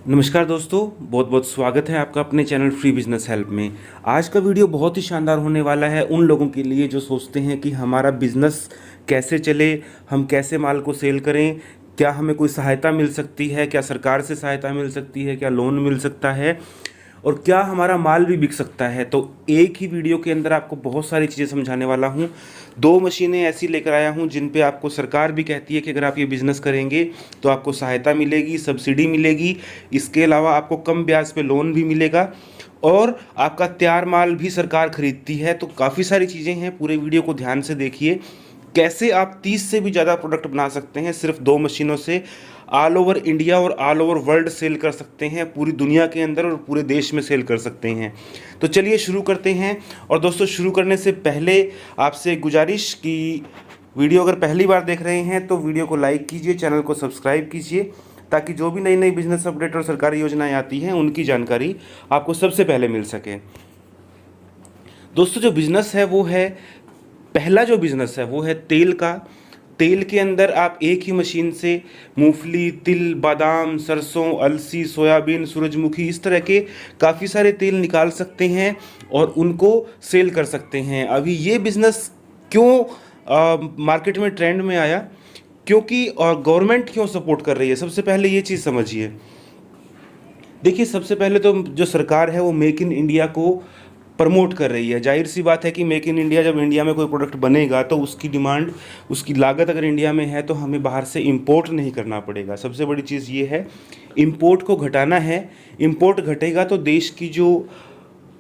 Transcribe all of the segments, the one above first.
नमस्कार दोस्तों, बहुत बहुत स्वागत है आपका अपने चैनल फ्री बिजनेस हेल्प में। आज का वीडियो बहुत ही शानदार होने वाला है उन लोगों के लिए जो सोचते हैं कि हमारा बिजनेस कैसे चले, हम कैसे माल को सेल करें, क्या हमें कोई सहायता मिल सकती है, क्या सरकार से सहायता मिल सकती है, क्या लोन मिल सकता है और क्या हमारा माल भी बिक सकता है। तो एक ही वीडियो के अंदर आपको बहुत सारी चीज़ें समझाने वाला हूँ। दो मशीनें ऐसी लेकर आया हूँ जिन पे आपको सरकार भी कहती है कि अगर आप ये बिज़नेस करेंगे तो आपको सहायता मिलेगी, सब्सिडी मिलेगी। इसके अलावा आपको कम ब्याज पे लोन भी मिलेगा और आपका तैयार माल भी सरकार खरीदती है। तो काफ़ी सारी चीज़ें हैं, पूरे वीडियो को ध्यान से देखिए। कैसे आप 30 से भी ज़्यादा प्रोडक्ट बना सकते हैं सिर्फ दो मशीनों से, ऑल ओवर इंडिया और ऑल ओवर वर्ल्ड सेल कर सकते हैं, पूरी दुनिया के अंदर और पूरे देश में सेल कर सकते हैं। तो चलिए शुरू करते हैं। और दोस्तों, शुरू करने से पहले आपसे गुजारिश कि वीडियो अगर पहली बार देख रहे हैं तो वीडियो को लाइक कीजिए, चैनल को सब्सक्राइब कीजिए, ताकि जो भी नई नई बिजनेस अपडेट और सरकारी योजनाएं आती हैं उनकी जानकारी आपको सबसे पहले मिल सके। दोस्तों, जो बिज़नेस है वो है, पहला जो बिज़नेस है वो है तेल का। तेल के अंदर आप एक ही मशीन से मूंगफली, तिल, बादाम, सरसों, अलसी, सोयाबीन, सूरजमुखी, इस तरह के काफ़ी सारे तेल निकाल सकते हैं और उनको सेल कर सकते हैं। अभी ये बिज़नेस क्यों मार्केट में ट्रेंड में आया, क्योंकि गवर्नमेंट क्यों सपोर्ट कर रही है, सबसे पहले ये चीज़ समझिए। देखिए, सबसे पहले तो जो सरकार है वो मेक इन इंडिया को प्रमोट कर रही है। जाहिर सी बात है कि मेक इन इंडिया, जब इंडिया में कोई प्रोडक्ट बनेगा तो उसकी डिमांड, उसकी लागत अगर इंडिया में है तो हमें बाहर से इंपोर्ट नहीं करना पड़ेगा। सबसे बड़ी चीज़ ये है, इंपोर्ट को घटाना है। इंपोर्ट घटेगा तो देश की जो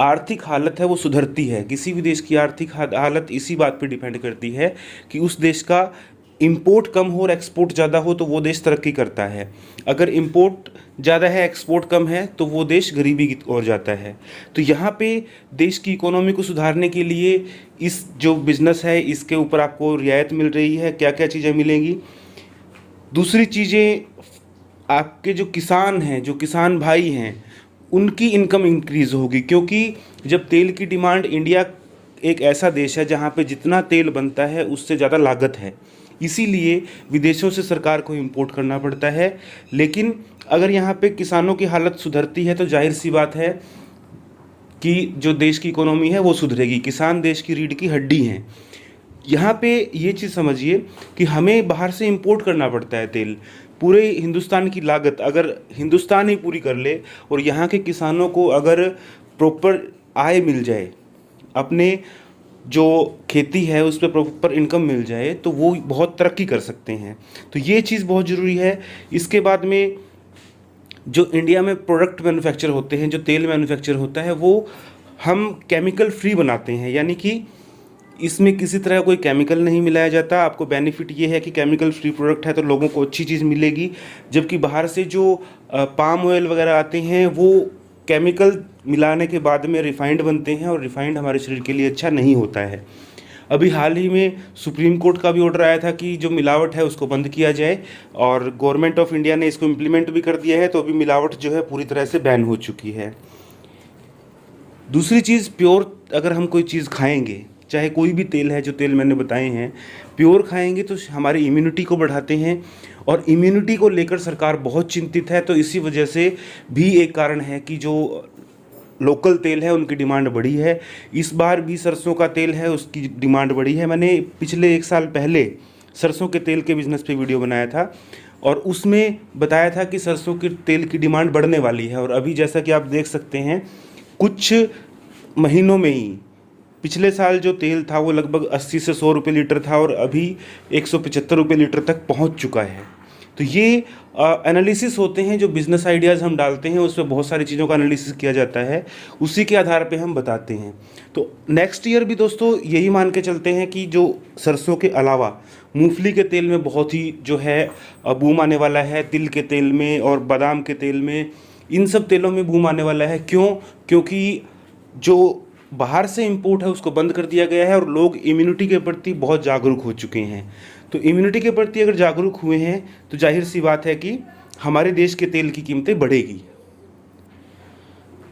आर्थिक हालत है वो सुधरती है। किसी भी देश की आर्थिक हालत इसी बात पे डिपेंड करती है कि उस देश का इंपोर्ट कम हो और एक्सपोर्ट ज़्यादा हो तो वो देश तरक्की करता है। अगर इंपोर्ट ज़्यादा है, एक्सपोर्ट कम है, तो वो देश गरीबी की ओर जाता है। तो यहाँ पे देश की इकोनॉमी को सुधारने के लिए इस जो बिज़नेस है इसके ऊपर आपको रियायत मिल रही है। क्या क्या चीज़ें मिलेंगी? दूसरी चीज़ें, आपके जो किसान हैं, जो किसान भाई हैं, उनकी इनकम इंक्रीज़ होगी, क्योंकि जब तेल की डिमांड, इंडिया एक ऐसा देश है जहाँ पे जितना तेल बनता है उससे ज़्यादा लागत है, इसीलिए विदेशों से सरकार को इंपोर्ट करना पड़ता है। लेकिन अगर यहाँ पे किसानों की हालत सुधरती है तो जाहिर सी बात है कि जो देश की इकोनॉमी है वो सुधरेगी। किसान देश की रीढ़ की हड्डी हैं। यहाँ पे ये चीज़ समझिए कि हमें बाहर से इंपोर्ट करना पड़ता है तेल। पूरे हिंदुस्तान की लागत अगर हिंदुस्तान ही पूरी कर ले और यहाँ के किसानों को अगर प्रॉपर आय मिल जाए, अपने जो खेती है उस पर प्रॉपर इनकम मिल जाए, तो वो बहुत तरक्की कर सकते हैं। तो ये चीज़ बहुत ज़रूरी है। इसके बाद में जो इंडिया में प्रोडक्ट मैन्युफैक्चर होते हैं, जो तेल मैन्युफैक्चर होता है, वो हम केमिकल फ्री बनाते हैं, यानी कि इसमें किसी तरह कोई केमिकल नहीं मिलाया जाता। आपको बेनिफिट ये है कि केमिकल फ्री प्रोडक्ट है तो लोगों को अच्छी चीज़ मिलेगी। जबकि बाहर से जो पाम ऑयल वगैरह आते हैं वो केमिकल मिलाने के बाद में रिफाइंड बनते हैं और रिफाइंड हमारे शरीर के लिए अच्छा नहीं होता है। अभी हाल ही में सुप्रीम कोर्ट का भी ऑर्डर आया था कि जो मिलावट है उसको बंद किया जाए, और गवर्नमेंट ऑफ इंडिया ने इसको इम्प्लीमेंट भी कर दिया है। तो अभी मिलावट जो है पूरी तरह से बैन हो चुकी है। दूसरी चीज़, प्योर अगर हम कोई चीज़ खाएंगे, चाहे कोई भी तेल है, जो तेल मैंने बताए हैं, प्योर खाएंगे तो हमारी इम्यूनिटी को बढ़ाते हैं, और इम्यूनिटी को लेकर सरकार बहुत चिंतित है। तो इसी वजह से भी एक कारण है कि जो लोकल तेल है उनकी डिमांड बढ़ी है। इस बार भी सरसों का तेल है, उसकी डिमांड बढ़ी है। मैंने पिछले 1 साल पहले सरसों के तेल के बिज़नेस पे वीडियो बनाया था और उसमें बताया था कि सरसों के तेल की डिमांड बढ़ने वाली है। और अभी जैसा कि आप देख सकते हैं, कुछ महीनों में ही, पिछले साल जो तेल था वो लगभग 80 से 100 रुपये लीटर था और अभी 175 रुपये लीटर तक पहुंच चुका है। तो ये एनालिसिस होते हैं, जो बिज़नेस आइडियाज़ हम डालते हैं उस पर बहुत सारी चीज़ों का एनालिसिस किया जाता है, उसी के आधार पे हम बताते हैं। तो नेक्स्ट ईयर भी दोस्तों यही मान के चलते हैं कि जो सरसों के अलावा मूंगफली के तेल में बहुत ही जो है बूम आने वाला है, तिल के तेल में और बादाम के तेल में, इन सब तेलों में बूम आने वाला है। क्यों? क्योंकि जो बाहर से इंपोर्ट है उसको बंद कर दिया गया है और लोग इम्यूनिटी के प्रति बहुत जागरूक हो चुके हैं। तो इम्यूनिटी के प्रति अगर जागरूक हुए हैं तो जाहिर सी बात है कि हमारे देश के तेल की कीमतें बढ़ेगी।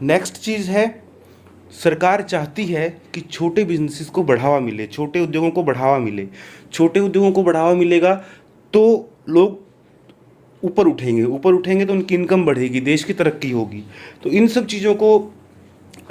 नेक्स्ट चीज़ है, सरकार चाहती है कि छोटे बिजनेसेस को बढ़ावा मिले, छोटे उद्योगों को बढ़ावा मिले। छोटे उद्योगों को बढ़ावा मिलेगा तो लोग ऊपर उठेंगे तो उनकी इनकम बढ़ेगी, देश की तरक्की होगी। तो इन सब चीज़ों को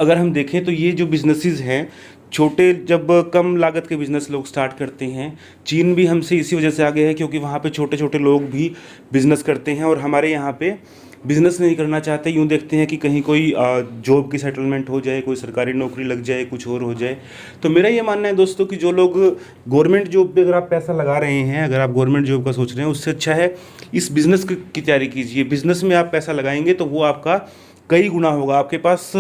अगर हम देखें तो ये जो बिजनेसेस हैं छोटे, जब कम लागत के बिज़नेस लोग स्टार्ट करते हैं, चीन भी हमसे इसी वजह से आगे है क्योंकि वहाँ पे छोटे छोटे लोग भी बिज़नेस करते हैं और हमारे यहाँ पे बिज़नेस नहीं करना चाहते, यूँ देखते हैं कि कहीं कोई जॉब की सेटलमेंट हो जाए, कोई सरकारी नौकरी लग जाए, कुछ और हो जाए। तो मेरा ये मानना है दोस्तों कि जो लोग गवर्नमेंट जॉब पे अगर आप पैसा लगा रहे हैं, अगर आप गवर्नमेंट जॉब का सोच रहे हैं, उससे अच्छा है इस बिज़नेस की तैयारी कीजिए। बिज़नेस में आप पैसा लगाएंगे तो वो आपका कई गुना होगा। आपके पास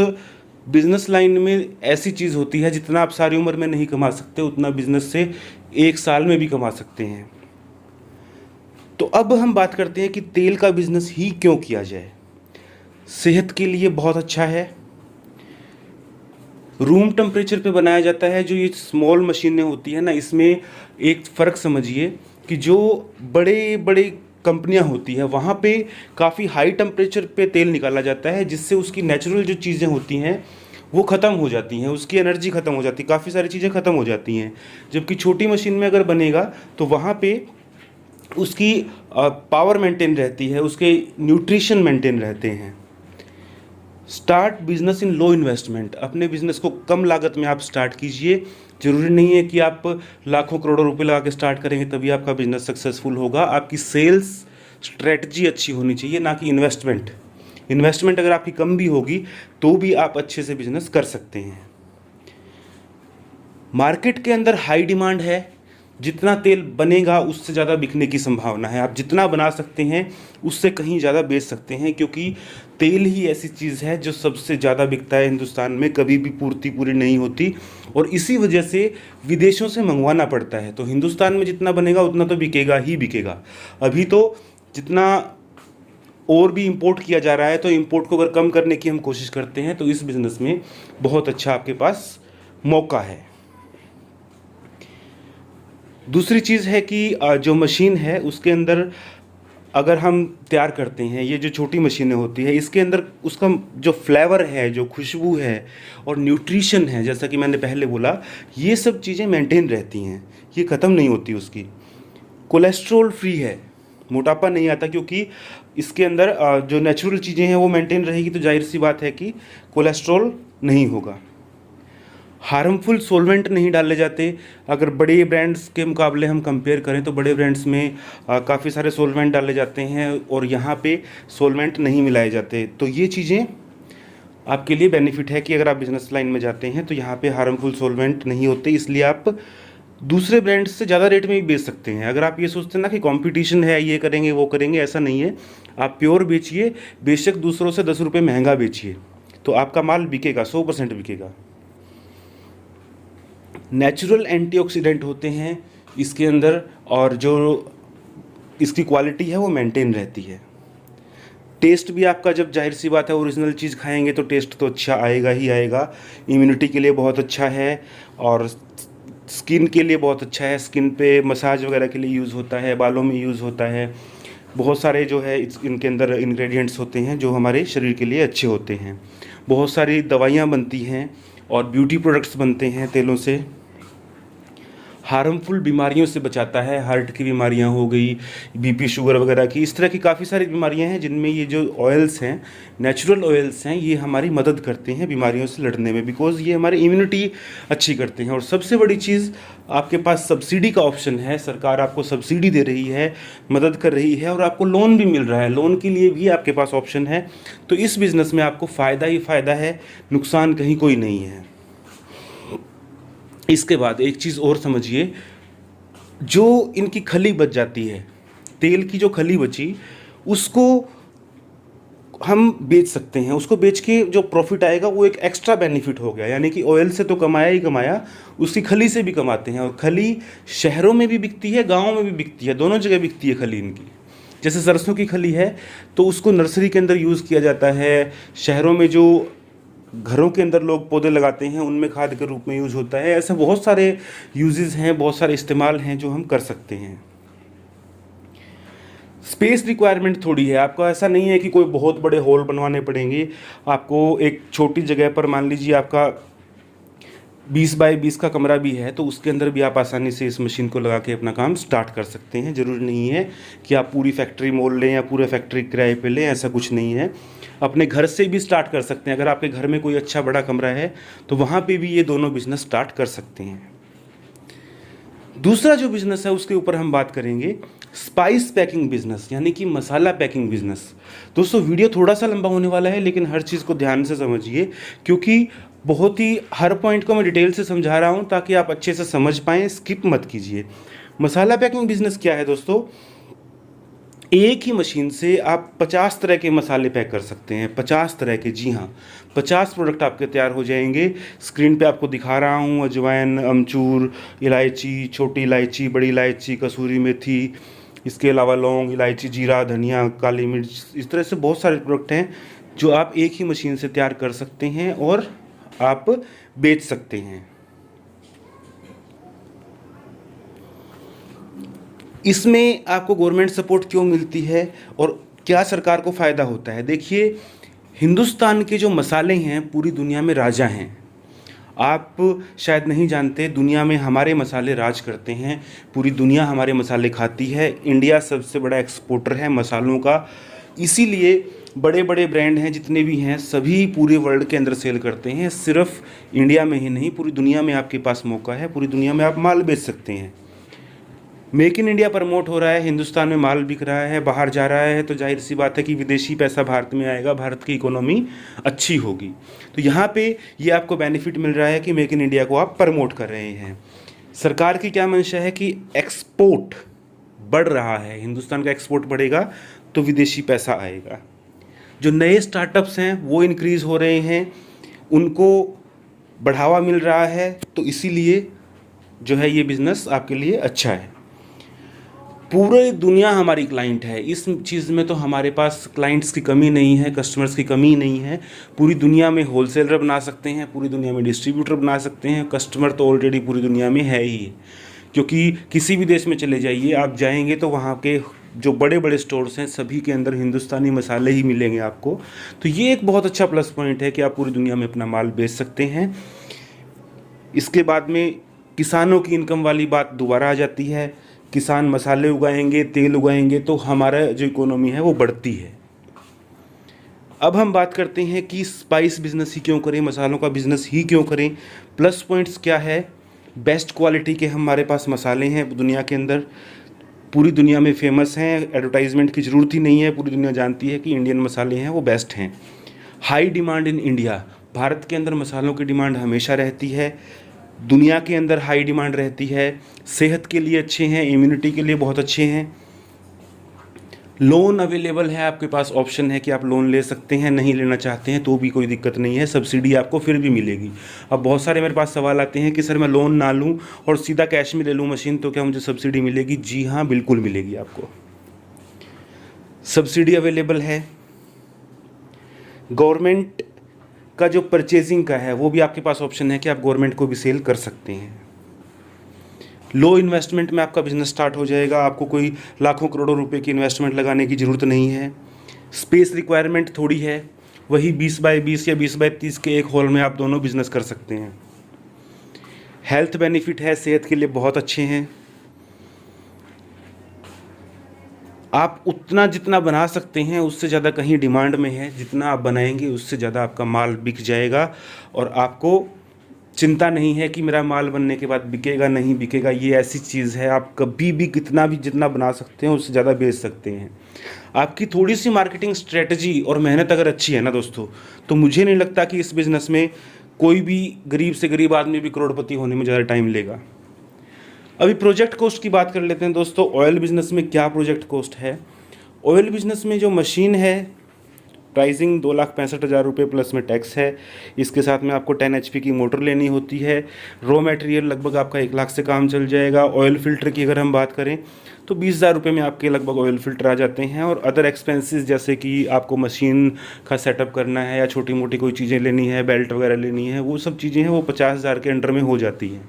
बिज़नेस लाइन में ऐसी चीज़ होती है जितना आप सारी उम्र में नहीं कमा सकते उतना बिज़नेस से 1 साल में भी कमा सकते हैं। तो अब हम बात करते हैं कि तेल का बिज़नेस ही क्यों किया जाए। सेहत के लिए बहुत अच्छा है, रूम टेम्परेचर पे बनाया जाता है। जो ये स्मॉल मशीनें होती है ना, इसमें एक फ़र्क समझिए कि जो बड़े बड़े कंपनियां होती है वहाँ पे काफ़ी हाई टेम्परेचर पे तेल निकाला जाता है, जिससे उसकी नेचुरल जो चीज़ें होती हैं वो ख़त्म हो जाती हैं, उसकी एनर्जी ख़त्म हो जाती है, काफ़ी सारी चीज़ें ख़त्म हो जाती हैं। जबकि छोटी मशीन में अगर बनेगा तो वहाँ पे उसकी पावर मेंटेन रहती है, उसके न्यूट्रिशन मेंटेन रहते हैं। Start business in low investment. अपने बिजनेस को कम लागत में आप स्टार्ट कीजिए। ज़रूरी नहीं है कि आप लाखों करोड़ों रुपए लगा के स्टार्ट करेंगे तभी आपका बिजनेस सक्सेसफुल होगा। आपकी सेल्स स्ट्रेटजी अच्छी होनी चाहिए, ना कि इन्वेस्टमेंट अगर आपकी कम भी होगी तो भी आप अच्छे से बिजनेस कर सकते हैं। मार्केट के अंदर हाई डिमांड है, जितना तेल बनेगा उससे ज़्यादा बिकने की संभावना है। आप जितना बना सकते हैं उससे कहीं ज़्यादा बेच सकते हैं, क्योंकि तेल ही ऐसी चीज़ है जो सबसे ज़्यादा बिकता है हिंदुस्तान में, कभी भी पूर्ति पूरी नहीं होती और इसी वजह से विदेशों से मंगवाना पड़ता है। तो हिंदुस्तान में जितना बनेगा उतना तो बिकेगा ही बिकेगा। अभी तो जितना और भी इंपोर्ट किया जा रहा है, तो इंपोर्ट को अगर कम करने की हम कोशिश करते हैं तो इस बिज़नेस में बहुत अच्छा आपके पास मौका है। दूसरी चीज़ है कि जो मशीन है उसके अंदर अगर हम तैयार करते हैं, ये जो छोटी मशीनें होती है इसके अंदर उसका जो फ्लेवर है, जो खुशबू है और न्यूट्रिशन है, जैसा कि मैंने पहले बोला, ये सब चीज़ें मेंटेन रहती हैं, ये ख़त्म नहीं होती उसकी। कोलेस्ट्रॉल फ्री है, मोटापा नहीं आता, क्योंकि इसके अंदर जो नेचुरल चीज़ें हैं वो मेंटेन रहेगी, तो जाहिर सी बात है कि कोलेस्ट्रॉल नहीं होगा। हार्मफुल सॉल्वेंट नहीं डाले जाते। अगर बड़े ब्रांड्स के मुकाबले हम कंपेयर करें तो बड़े ब्रांड्स में काफ़ी सारे सॉल्वेंट डाले जाते हैं और यहाँ पे सॉल्वेंट नहीं मिलाए जाते। तो ये चीज़ें आपके लिए बेनिफिट है कि अगर आप बिज़नेस लाइन में जाते हैं तो यहाँ पे हार्मफुल सॉल्वेंट नहीं होते, इसलिए आप दूसरे ब्रांड्स से ज़्यादा रेट में भी बेच सकते हैं। अगर आप ये सोचते हैं ना कि कंपटीशन है, ये करेंगे वो करेंगे, ऐसा नहीं है। आप प्योर बेचिए, बेशक दूसरों से 10 रुपये महंगा बेचिए, तो आपका माल बिकेगा, 100% बिकेगा। नेचुरल एंटीऑक्सीडेंट होते हैं इसके अंदर और जो इसकी क्वालिटी है वो मेंटेन रहती है। टेस्ट भी आपका, जब जाहिर सी बात है ओरिजिनल चीज़ खाएंगे तो टेस्ट तो अच्छा आएगा ही आएगा। इम्यूनिटी के लिए बहुत अच्छा है और स्किन के लिए बहुत अच्छा है। स्किन पे मसाज वगैरह के लिए यूज़ होता है, बालों में यूज़ होता है। बहुत सारे जो है इनके अंदर इंग्रेडिएंट्स होते हैं जो हमारे शरीर के लिए अच्छे होते हैं। बहुत सारी दवाइयाँ बनती हैं और ब्यूटी प्रोडक्ट्स बनते हैं तेलों से। हार्मफुल बीमारियों से बचाता है, हार्ट की बीमारियां हो गई, बीपी शुगर वगैरह की, इस तरह की काफ़ी सारी बीमारियां हैं जिनमें ये जो ऑयल्स हैं, नेचुरल ऑयल्स हैं, ये हमारी मदद करते हैं बीमारियों से लड़ने में, बिकॉज ये हमारी इम्यूनिटी अच्छी करते हैं। और सबसे बड़ी चीज़, आपके पास सब्सिडी का ऑप्शन है। सरकार आपको सब्सिडी दे रही है, मदद कर रही है और आपको लोन भी मिल रहा है। लोन के लिए भी आपके पास ऑप्शन है। तो इस बिज़नेस में आपको फ़ायदा ही फ़ायदा है, नुकसान कहीं कोई नहीं है। इसके बाद एक चीज़ और समझिए, जो इनकी खली बच जाती है, तेल की जो खली बची उसको हम बेच सकते हैं। उसको बेच के जो प्रॉफिट आएगा वो एक एक्स्ट्रा बेनिफिट हो गया। यानी कि ऑयल से तो कमाया ही कमाया, उसकी खली से भी कमाते हैं। और खली शहरों में भी बिकती है, गाँव में भी बिकती है, दोनों जगह बिकती है खली इनकी। जैसे सरसों की खली है तो उसको नर्सरी के अंदर यूज़ किया जाता है। शहरों में जो घरों के अंदर लोग पौधे लगाते हैं उनमें खाद के रूप में यूज़ होता है। ऐसे बहुत सारे यूजेस हैं, बहुत सारे इस्तेमाल हैं जो हम कर सकते हैं। स्पेस रिक्वायरमेंट थोड़ी है, आपको ऐसा नहीं है कि कोई बहुत बड़े हॉल बनवाने पड़ेंगे। आपको एक छोटी जगह पर, मान लीजिए आपका 20 बाय 20 का कमरा भी है, तो उसके अंदर भी आप आसानी से इस मशीन को लगा के अपना काम स्टार्ट कर सकते हैं। ज़रूरी नहीं है कि आप पूरी फैक्ट्री मोल लें या पूरा फैक्ट्री किराए पे लें, ऐसा कुछ नहीं है। अपने घर से भी स्टार्ट कर सकते हैं। अगर आपके घर में कोई अच्छा बड़ा कमरा है तो वहाँ पे भी ये दोनों बिज़नेस स्टार्ट कर सकते हैं। दूसरा जो बिज़नेस है उसके ऊपर हम बात करेंगे, स्पाइस पैकिंग बिज़नेस, यानी कि मसाला पैकिंग बिज़नेस। दोस्तों वीडियो थोड़ा सा लंबा होने वाला है, लेकिन हर चीज़ को ध्यान से समझिए, क्योंकि बहुत ही हर पॉइंट को मैं डिटेल से समझा रहा हूँ ताकि आप अच्छे से समझ पाएँ, स्किप मत कीजिए। मसाला पैकिंग बिज़नेस क्या है दोस्तों? एक ही मशीन से आप 50 तरह के मसाले पैक कर सकते हैं। 50 तरह के, जी हाँ, 50 प्रोडक्ट आपके तैयार हो जाएंगे। स्क्रीन पे आपको दिखा रहा हूँ, अजवाइन, अमचूर, इलायची, छोटी इलायची, बड़ी इलायची, कसूरी मेथी, इसके अलावा लौंग, इलायची, जीरा, धनिया, काली मिर्च, इस तरह से बहुत सारे प्रोडक्ट हैं जो आप एक ही मशीन से तैयार कर सकते हैं और आप बेच सकते हैं। इसमें आपको गवर्नमेंट सपोर्ट क्यों मिलती है और क्या सरकार को फ़ायदा होता है? देखिए, हिंदुस्तान के जो मसाले हैं पूरी दुनिया में राजा हैं। आप शायद नहीं जानते, दुनिया में हमारे मसाले राज करते हैं। पूरी दुनिया हमारे मसाले खाती है। इंडिया सबसे बड़ा एक्सपोर्टर है मसालों का। इसीलिए बड़े बड़े ब्रांड हैं जितने भी हैं, सभी पूरे वर्ल्ड के अंदर सेल करते हैं। सिर्फ इंडिया में ही नहीं, पूरी दुनिया में आपके पास मौका है, पूरी दुनिया में आप माल बेच सकते हैं। मेक इन इंडिया प्रमोट हो रहा है, हिंदुस्तान में माल बिक रहा है, बाहर जा रहा है, तो जाहिर सी बात है कि विदेशी पैसा भारत में आएगा, भारत की इकोनॉमी अच्छी होगी। तो यहाँ पे ये आपको बेनिफिट मिल रहा है कि मेक इन इंडिया को आप प्रमोट कर रहे हैं। सरकार की क्या मंशा है कि एक्सपोर्ट बढ़ रहा है, हिंदुस्तान का एक्सपोर्ट बढ़ेगा तो विदेशी पैसा आएगा। जो नए स्टार्टअप्स हैं वो इंक्रीज़ हो रहे हैं, उनको बढ़ावा मिल रहा है, तो इसीलिए जो है ये बिज़नेस आपके लिए अच्छा है। पूरी दुनिया हमारी क्लाइंट है, इस चीज़ में तो हमारे पास क्लाइंट्स की कमी नहीं है, कस्टमर्स की कमी नहीं है। पूरी दुनिया में होलसेलर बना सकते हैं, पूरी दुनिया में डिस्ट्रीब्यूटर बना सकते हैं। कस्टमर तो ऑलरेडी पूरी दुनिया में है ही, क्योंकि किसी भी देश में चले जाइए, आप जाएंगे तो वहाँ के जो बड़े बड़े स्टोर्स हैं सभी के अंदर हिंदुस्तानी मसाले ही मिलेंगे आपको। तो ये एक बहुत अच्छा प्लस पॉइंट है कि आप पूरी दुनिया में अपना माल बेच सकते हैं। इसके बाद में किसानों की इनकम वाली बात दोबारा आ जाती है। किसान मसाले उगाएंगे, तेल उगाएंगे, तो हमारा जो इकोनॉमी है वो बढ़ती है। अब हम बात करते हैं कि स्पाइस बिज़नेस ही क्यों करें, मसालों का बिज़नेस ही क्यों करें। प्लस पॉइंट्स क्या है? बेस्ट क्वालिटी के हमारे पास मसाले हैं दुनिया के अंदर, पूरी दुनिया में फेमस हैं, एडवर्टाइजमेंट की ज़रूरत ही नहीं है, पूरी दुनिया जानती है कि इंडियन मसाले हैं वो बेस्ट हैं। High demand in India, Bharat के अंदर मसालों की डिमांड हमेशा रहती है, दुनिया के अंदर हाई डिमांड रहती है। सेहत के लिए अच्छे हैं, इम्यूनिटी के लिए बहुत अच्छे हैं। लोन अवेलेबल है, आपके पास ऑप्शन है कि आप लोन ले सकते हैं, नहीं लेना चाहते हैं तो भी कोई दिक्कत नहीं है, सब्सिडी आपको फिर भी मिलेगी। अब बहुत सारे मेरे पास सवाल आते हैं कि सर मैं लोन ना लूं और सीधा कैश में ले लूं मशीन, तो क्या मुझे सब्सिडी मिलेगी? जी हाँ, बिल्कुल मिलेगी, आपको सब्सिडी अवेलेबल है। गवर्नमेंट का जो परचेजिंग का है वो भी आपके पास ऑप्शन है कि आप गवर्नमेंट को भी सेल कर सकते हैं। लो इन्वेस्टमेंट में आपका बिजनेस स्टार्ट हो जाएगा, आपको कोई लाखों करोड़ों रुपए की इन्वेस्टमेंट लगाने की ज़रूरत नहीं है। स्पेस रिक्वायरमेंट थोड़ी है, वही 20 बाय 20 या 20 बाय 30 के एक हॉल में आप दोनों बिजनेस कर सकते हैं। हेल्थ बेनिफिट है, सेहत के लिए बहुत अच्छे हैं। आप उतना जितना बना सकते हैं उससे ज़्यादा कहीं डिमांड में है, जितना आप बनाएंगे उससे ज़्यादा आपका माल बिक जाएगा और आपको चिंता नहीं है कि मेरा माल बनने के बाद बिकेगा नहीं बिकेगा। ये ऐसी चीज़ है, आप कभी भी कितना भी जितना बना सकते हैं उससे ज़्यादा बेच सकते हैं। आपकी थोड़ी सी मार्केटिंग स्ट्रेटजी और मेहनत अगर अच्छी है ना दोस्तों, तो मुझे नहीं लगता कि इस बिज़नेस में कोई भी गरीब से गरीब आदमी भी करोड़पति होने में ज़्यादा टाइम लेगा। अभी प्रोजेक्ट कॉस्ट की बात कर लेते हैं दोस्तों। ऑयल बिज़नेस में क्या प्रोजेक्ट कॉस्ट है? ऑयल बिज़नेस में जो मशीन है, प्राइसिंग 2,65,000 रुपये प्लस में टैक्स है। इसके साथ में आपको 10 HP की मोटर लेनी होती है। रॉ मटेरियल लगभग आपका 1 लाख से काम चल जाएगा। ऑयल फिल्टर की अगर हम बात करें तो 20,000 रुपये में आपके लगभग ऑयल फिल्टर आ जाते हैं। और अदर एक्सपेंसेस जैसे कि आपको मशीन का सेटअप करना है या छोटी मोटी कोई चीज़ें लेनी है, बेल्ट वगैरह लेनी है, वो सब चीज़ें हैं वो 50,000 के अंडर में हो जाती हैं।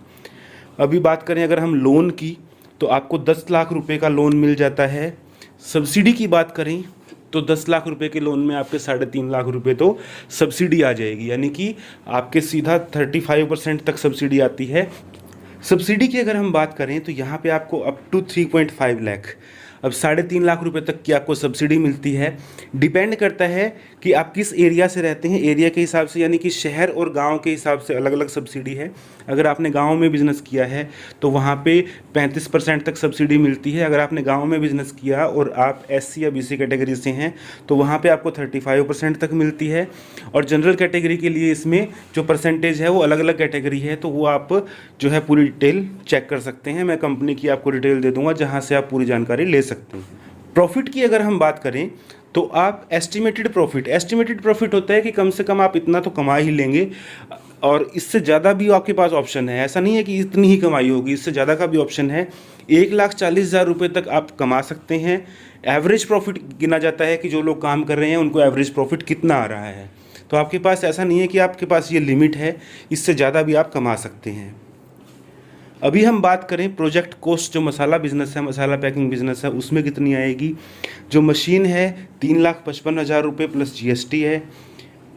अभी बात करें अगर हम लोन की, तो आपको 10 लाख रुपए का लोन मिल जाता है। सब्सिडी की बात करें तो 10 लाख रुपए के लोन में आपके 3.5 लाख रुपए तो सब्सिडी आ जाएगी, यानी कि आपके सीधा 35% तक सब्सिडी आती है। सब्सिडी की अगर हम बात करें तो यहाँ पे आपको अप टू 3.5 लाख, अब 3.5 लाख रुपए तक की आपको सब्सिडी मिलती है। डिपेंड करता है कि आप किस एरिया से रहते हैं, एरिया के हिसाब से, यानी कि शहर और गांव के हिसाब से अलग अलग सब्सिडी है। अगर आपने गांव में बिज़नेस किया है तो वहाँ पे 35% तक सब्सिडी मिलती है। अगर आपने गांव में बिज़नेस किया और आप SC या BC कैटेगरी से हैं तो वहाँ पे आपको 35% तक मिलती है। और जनरल कैटेगरी के लिए इसमें जो परसेंटेज है वो अलग अलग कैटेगरी है, तो वो आप जो है पूरी डिटेल चेक कर सकते हैं। मैं कंपनी की आपको डिटेल दे दूँगा जहाँ से आप पूरी जानकारी ले सकते हैं। प्रॉफिट की अगर हम बात करें तो आप एस्टिमेटेड प्रॉफिट होता है कि कम से कम आप इतना तो कमा ही लेंगे, और इससे ज़्यादा भी आपके पास ऑप्शन है। ऐसा नहीं है कि इतनी ही कमाई होगी, इससे ज़्यादा का भी ऑप्शन है। 1,40,000 रुपये तक आप कमा सकते हैं। एवरेज प्रॉफिट गिना जाता है कि जो लोग काम कर रहे हैं उनको एवरेज प्रॉफिट कितना आ रहा है। तो आपके पास ऐसा नहीं है कि आपके पास ये लिमिट है, इससे ज़्यादा भी आप कमा सकते हैं। अभी हम बात करें प्रोजेक्ट कॉस्ट, जो मसाला बिज़नेस है, मसाला पैकिंग बिज़नेस है, उसमें कितनी आएगी। जो मशीन है 3,55,000 रुपये प्लस GST है।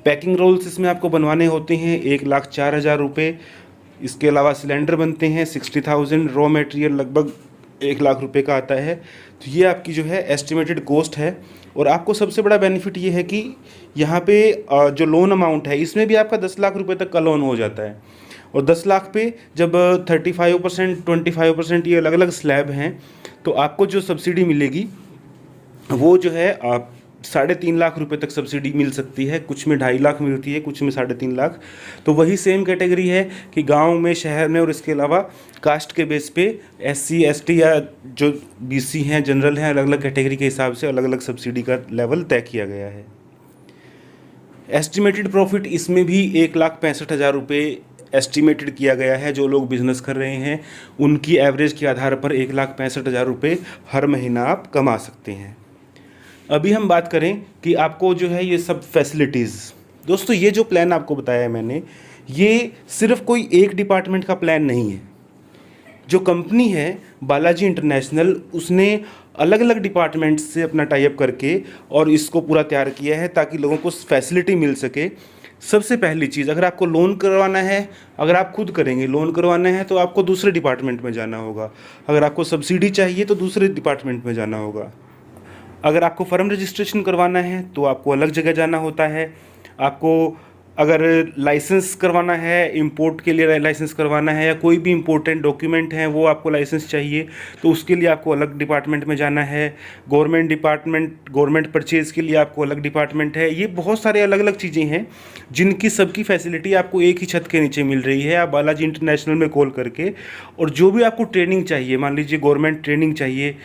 पैकिंग रोल्स इसमें आपको बनवाने होते हैं 1,04,000 रुपये। इसके अलावा सिलेंडर बनते हैं 60,000, रॉ मटेरियल लगभग 1 लाख रुपये का आता है। तो ये आपकी जो है एस्टिमेटेड कॉस्ट है। और आपको सबसे बड़ा बेनिफिट ये है कि यहाँ पे जो लोन अमाउंट है इसमें भी आपका 10 लाख रुपये तक का लोन हो जाता है। और 10 लाख पे जब 35%, 25% ये अलग अलग स्लैब हैं, तो आपको जो सब्सिडी मिलेगी वो जो है आप 3.5 लाख रुपए तक सब्सिडी मिल सकती है। कुछ में 2.5 लाख मिलती है, कुछ में 3.5 लाख। तो वही सेम कैटेगरी है कि गांव में, शहर में, और इसके अलावा कास्ट के बेस पे SC ST या जो BC हैं, जनरल हैं, अलग अलग कैटेगरी के हिसाब से अलग अलग सब्सिडी का लेवल तय किया गया है। एस्टिमेटेड प्रॉफिट इसमें भी 1,65,000 रुपये एस्टिमेटेड किया गया है। जो लोग बिज़नेस कर रहे हैं उनकी एवरेज के आधार पर 1,65,000 रुपये हर महीना आप कमा सकते हैं। अभी हम बात करें कि आपको जो है ये सब फैसिलिटीज़, दोस्तों ये जो प्लान आपको बताया है मैंने, ये सिर्फ कोई एक डिपार्टमेंट का प्लान नहीं है। जो कंपनी है बालाजी इंटरनेशनल, उसने अलग अलग डिपार्टमेंट से अपना टाई अप करके और इसको पूरा तैयार किया है ताकि लोगों को फैसिलिटी मिल सके। सबसे पहली चीज़, अगर आपको लोन करवाना है, अगर आप खुद करेंगे, लोन करवाना है तो आपको दूसरे डिपार्टमेंट में जाना होगा। अगर आपको सब्सिडी चाहिए तो दूसरे डिपार्टमेंट में जाना होगा। अगर आपको फर्म रजिस्ट्रेशन करवाना है तो आपको अलग जगह जाना होता है। आपको अगर लाइसेंस करवाना है, इंपोर्ट के लिए लाइसेंस करवाना है, या कोई भी इंपॉर्टेंट डॉक्यूमेंट है वो आपको लाइसेंस चाहिए तो उसके लिए आपको अलग डिपार्टमेंट में जाना है। गवर्नमेंट परचेज़ के लिए आपको अलग डिपार्टमेंट है। ये बहुत सारे अलग अलग चीज़ें हैं जिनकी सबकी फैसिलिटी आपको एक ही छत के नीचे मिल रही है। आप बालाजी इंटरनेशनल में कॉल करके, और जो भी आपको ट्रेनिंग चाहिए, मान लीजिए गवर्नमेंट ट्रेनिंग चाहिए,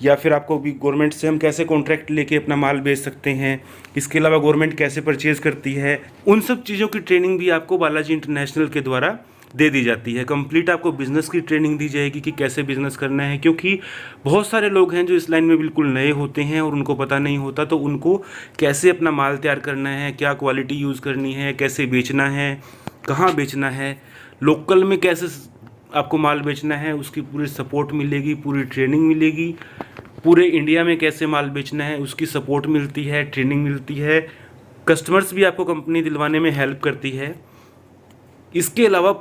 या फिर आपको भी गवर्नमेंट से हम कैसे कॉन्ट्रैक्ट लेके अपना माल बेच सकते हैं, इसके अलावा गवर्नमेंट कैसे परचेज़ करती है, उन सब चीज़ों की ट्रेनिंग भी आपको बालाजी इंटरनेशनल के द्वारा दे दी जाती है। कंप्लीट आपको बिज़नेस की ट्रेनिंग दी जाएगी कि कैसे बिज़नेस करना है, क्योंकि बहुत सारे लोग हैं जो इस लाइन में बिल्कुल नए होते हैं और उनको पता नहीं होता, तो उनको कैसे अपना माल तैयार करना है, क्या क्वालिटी यूज़ करनी है, कैसे बेचना है, कहाँ बेचना है, लोकल में कैसे आपको माल बेचना है, उसकी पूरी सपोर्ट मिलेगी, पूरी ट्रेनिंग मिलेगी। पूरे इंडिया में कैसे माल बेचना है उसकी सपोर्ट मिलती है, ट्रेनिंग मिलती है। कस्टमर्स भी आपको कंपनी दिलवाने में हेल्प करती है। इसके अलावा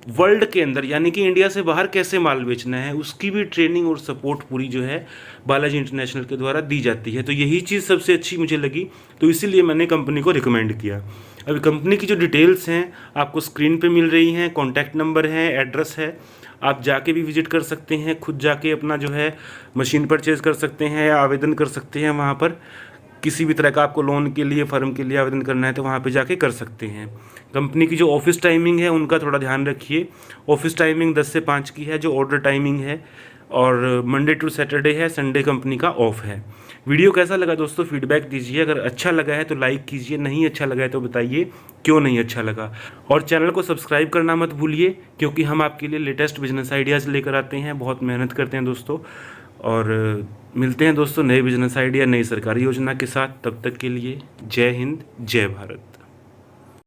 वर्ल्ड के अंदर, यानी कि इंडिया से बाहर कैसे माल बेचना है, उसकी भी ट्रेनिंग और सपोर्ट पूरी जो है बालाजी इंटरनेशनल के द्वारा दी जाती है। तो यही चीज़ सबसे अच्छी मुझे लगी, तो इसीलिए मैंने कंपनी को रिकमेंड किया। अभी कंपनी की जो डिटेल्स हैं आपको स्क्रीन पे मिल रही हैं, कॉन्टैक्ट नंबर है, एड्रेस है। आप जाके भी विजिट कर सकते हैं, खुद जाके अपना जो है मशीन परचेज़ कर सकते हैं या आवेदन कर सकते हैं। वहाँ पर किसी भी तरह का आपको लोन के लिए, फर्म के लिए आवेदन करना है तो वहाँ पे जाके कर सकते हैं। कंपनी की जो ऑफिस टाइमिंग है उनका थोड़ा ध्यान रखिए। ऑफिस टाइमिंग 10 से 5 की है जो ऑर्डर टाइमिंग है, और मंडे टू सैटरडे है, संडे कंपनी का ऑफ है। वीडियो कैसा लगा दोस्तों, फीडबैक दीजिए। अगर अच्छा लगा है तो लाइक कीजिए, नहीं अच्छा लगा है तो बताइए क्यों नहीं अच्छा लगा। और चैनल को सब्सक्राइब करना मत भूलिए, क्योंकि हम आपके लिए लेटेस्ट बिजनेस आइडियाज़ लेकर आते हैं। बहुत मेहनत करते हैं दोस्तों, और मिलते हैं दोस्तों नए बिजनेस आइडिया, नई सरकारी योजना के साथ। तब तक के लिए जय हिंद, जय भारत।